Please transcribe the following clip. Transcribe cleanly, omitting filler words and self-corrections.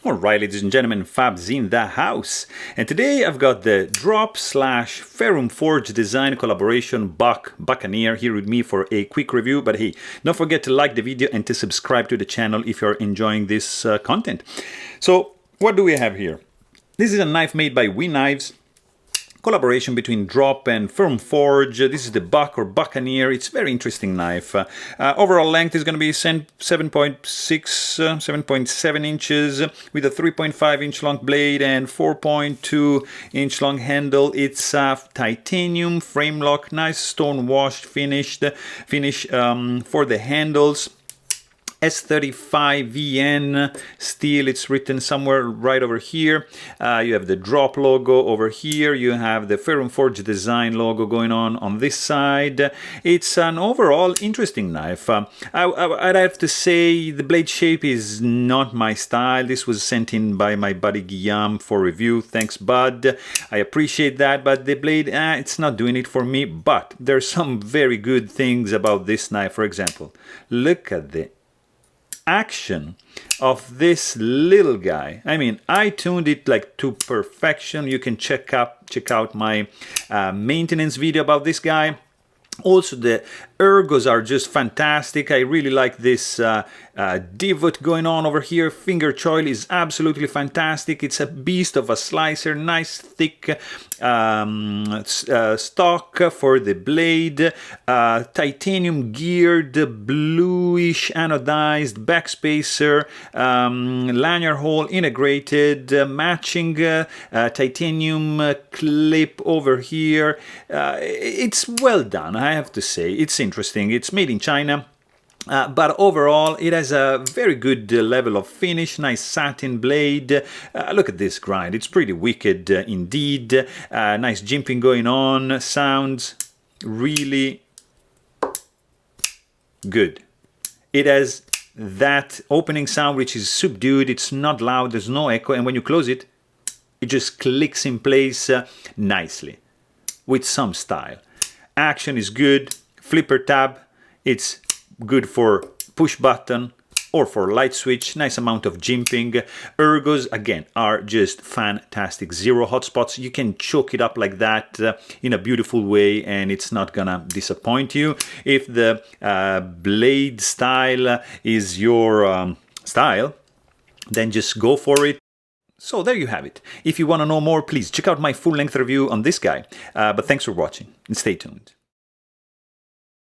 Alright, ladies and gentlemen, Fabs in the house. And today I've got the Drop / Ferrum Forge Design Collaboration Buc Buccaneer here with me for a quick review. But hey, don't forget to like the video and to subscribe to the channel if you're enjoying this content. So, what do we have here? This is a knife made by We Knives. Collaboration between Drop and Ferrum Forge. This is the Buc or Buccaneer. It's a very interesting knife. Overall length is going to be 7.7 inches with a 3.5 inch long blade and 4.2 inch long handle. It's titanium frame lock, nice stone washed finish for the handles. S35VN steel, it's written somewhere right over here. You have the Drop logo over here. You have the Ferrum Forge Design logo going on this side. It's an overall interesting knife. I'd have to say the blade shape is not my style. This was sent in by my buddy Guillaume for review. Thanks, bud. I appreciate that, but the blade, it's not doing it for me. But there's some very good things about this knife. For example, look at the action of this little guy. I mean, I tuned it like to perfection. You can check out my maintenance video about this guy. Also, the Ergos are just fantastic. I really like this divot going on over here. Finger choil is absolutely fantastic. It's a beast of a slicer. Nice thick stock for the blade. Titanium geared, bluish anodized backspacer. Lanyard hole integrated. Matching titanium clip over here. It's well done, I have to say. It's interesting. It's made in China. But overall, it has a very good level of finish, nice satin blade. Look at this grind, it's pretty wicked indeed. Nice jimping going on, sounds really good. It has that opening sound which is subdued, it's not loud, there's no echo, and when you close it, it just clicks in place nicely, with some style. Action is good, flipper tab, it's good for push button or for light switch, nice amount of jimping. Ergos, again, are just fantastic. Zero hotspots. You can choke it up like that in a beautiful way and it's not gonna disappoint you. If the blade style is your style, then just go for it. So there you have it. If you want to know more, please check out my full-length review on this guy. But thanks for watching and stay tuned.